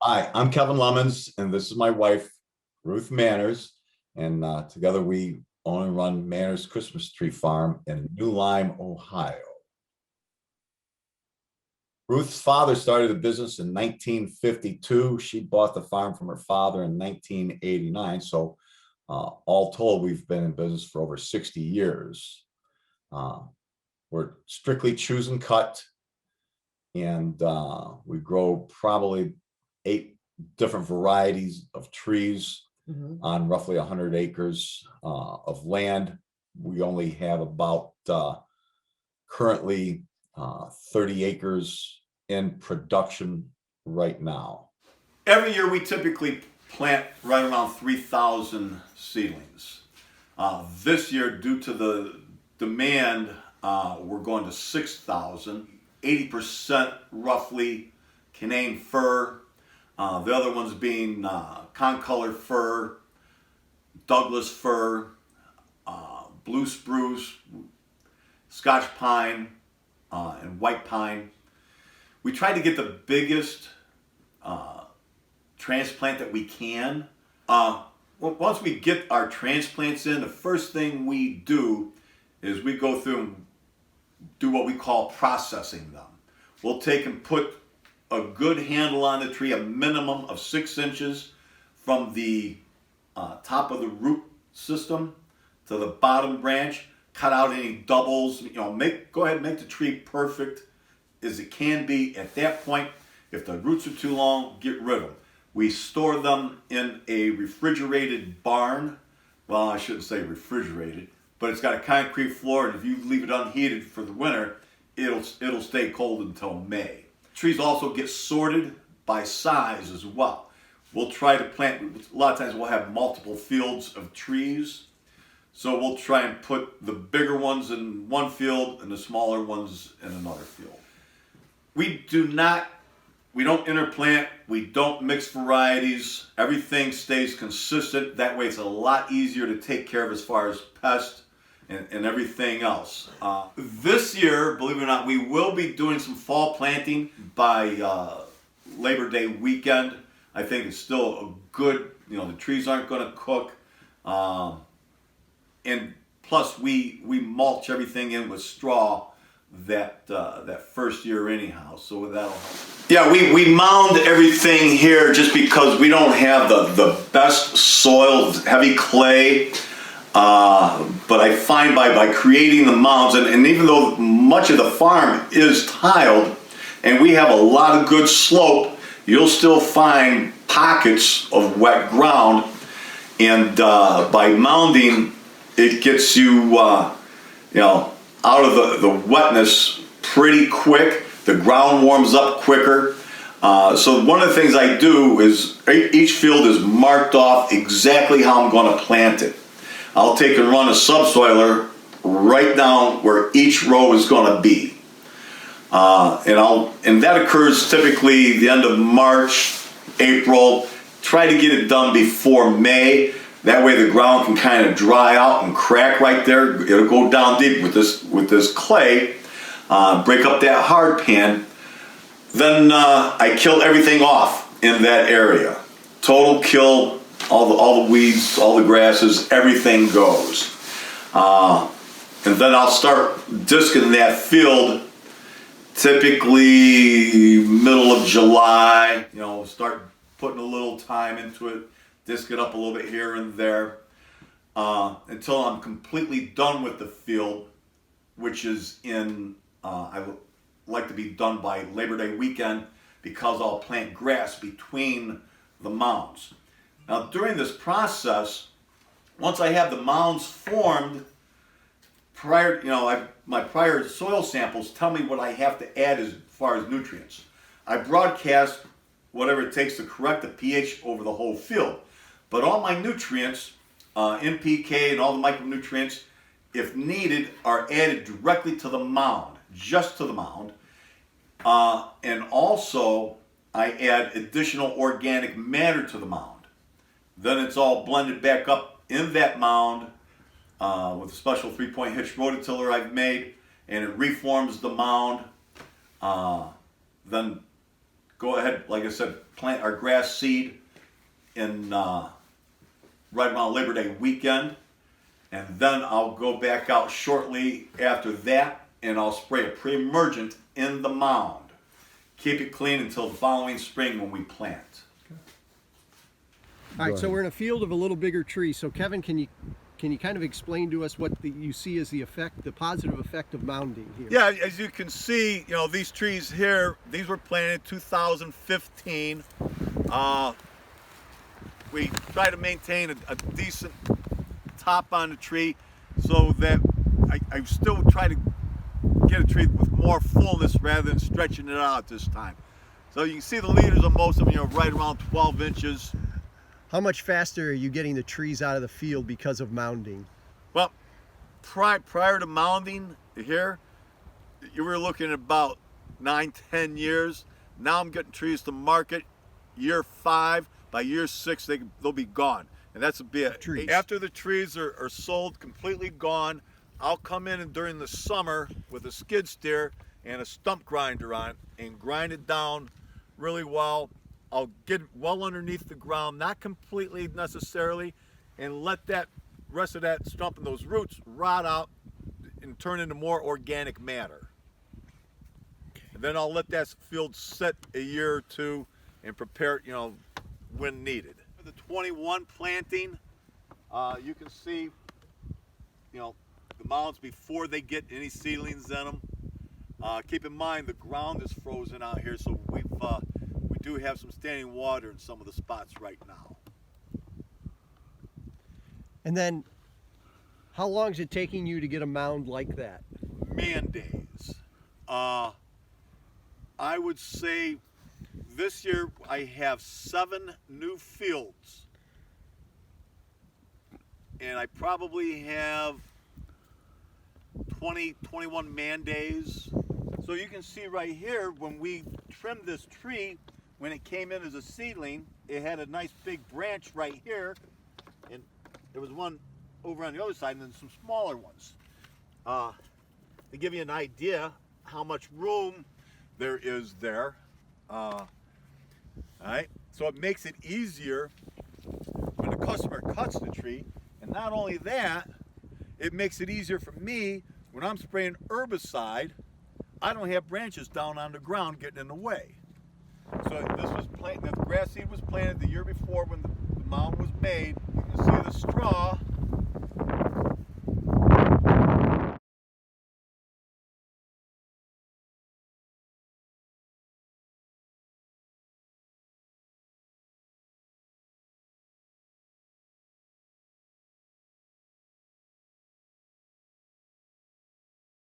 Hi, I'm Kevin Lemons, and this is my wife, Ruth Manners. And together we own and run Manners Christmas Tree Farm in New Lyme, Ohio. Ruth's father started the business in 1952. She bought the farm from her father in 1989. So, all told, we've been in business for over 60 years. Uh, we're strictly choose and cut, and we grow probably 8 different varieties of trees on roughly 100 acres of land. We only have about currently 30 acres in production right now. Every year we typically plant right around 3,000 seedlings. This year, due to the demand, we're going to 6,000. 80% roughly Canadian fir. The other ones being concolor fir, Douglas fir, blue spruce, Scotch pine, and white pine. We try to get the biggest transplant that we can. Once we get our transplants in, the first thing we do is we go through and do what we call processing them. We'll take and put a good handle on the tree, a minimum of 6 inches from the top of the root system to the bottom branch. Cut out any doubles. Go ahead and make the tree perfect as it can be. At that point, if the roots are too long, get rid of them. We store them in a refrigerated barn. Well, I shouldn't say refrigerated, but it's got a concrete floor, and if you leave it unheated for the winter, it'll stay cold until May. Trees also get sorted by size as well. We'll try to plant, a lot of times we'll have multiple fields of trees. So we'll try and put the bigger ones in one field and the smaller ones in another field. We don't interplant, we don't mix varieties. Everything stays consistent. That way it's a lot easier to take care of as far as pests and everything else. This year, believe it or not, we will be doing some fall planting by Labor Day weekend. I think it's still a good, the trees aren't going to cook. And plus we mulch everything in with straw that first year anyhow, so that'll help. Yeah, we mound everything here just because we don't have the best soil, heavy clay. But I find by creating the mounds, and even though much of the farm is tiled and we have a lot of good slope, you'll still find pockets of wet ground. And by mounding, it gets you, out of the wetness pretty quick. The ground warms up quicker. So one of the things I do is each field is marked off exactly how I'm going to plant it. I'll take and run a subsoiler right down where each row is going to be. And that occurs typically the end of March, April. Try to get it done before May. That way the ground can kind of dry out and crack right there. It'll go down deep with this clay, break up that hard pan. Then I kill everything off in that area. Total kill, all the weeds, all the grasses, everything goes. And then I'll start disking that field typically middle of July. Start putting a little time into it. Disc it up a little bit here and there until I'm completely done with the field, which is I would like to be done by Labor Day weekend because I'll plant grass between the mounds. Now during this process, once I have the mounds formed, my prior soil samples tell me what I have to add as far as nutrients. I broadcast whatever it takes to correct the pH over the whole field. But all my nutrients, NPK and all the micronutrients, if needed, are added directly to the mound, just to the mound. And also, I add additional organic matter to the mound. Then it's all blended back up in that mound with a special 3-point hitch rototiller I've made, and it reforms the mound. Then go ahead, like I said, plant our grass seed in right around Labor Day weekend, and then I'll go back out shortly after that, and I'll spray a pre-emergent in the mound. Keep it clean until the following spring when we plant. All right, so we're in a field of a little bigger tree. So Kevin, can you kind of explain to us what you see as the effect, the positive effect of mounding here? Yeah, as you can see, these trees here, these were planted 2015. We try to maintain a decent top on the tree so that I still try to get a tree with more fullness rather than stretching it out this time. So you can see the leaders of most of them, right around 12 inches. How much faster are you getting the trees out of the field because of mounding? Well, prior to mounding here, you were looking at about 9-10 years. Now I'm getting trees to market year 5. By year 6, they'll be gone. And that's a bit. Trees. After the trees are sold, completely gone, I'll come in and during the summer with a skid steer and a stump grinder on it and grind it down really well. I'll get well underneath the ground, not completely necessarily, and let that rest of that stump and those roots rot out and turn into more organic matter. And then I'll let that field sit a year or two and prepare it, when needed. For the 21 planting, you can see, the mounds before they get any seedlings in them. Keep in mind the ground is frozen out here, so we do have some standing water in some of the spots right now. And then, how long is it taking you to get a mound like that? Man days. I would say this year I have 7 new fields, and I probably have 21 man days. So you can see right here, when we trimmed this tree, when it came in as a seedling, it had a nice big branch right here, and there was one over on the other side, and then some smaller ones. To give you an idea how much room there is there. All right, so it makes it easier when the customer cuts the tree, and not only that, it makes it easier for me when I'm spraying herbicide. I don't have branches down on the ground getting in the way. So this was planted, the grass seed was planted the year before when the mound was made. You can see the straw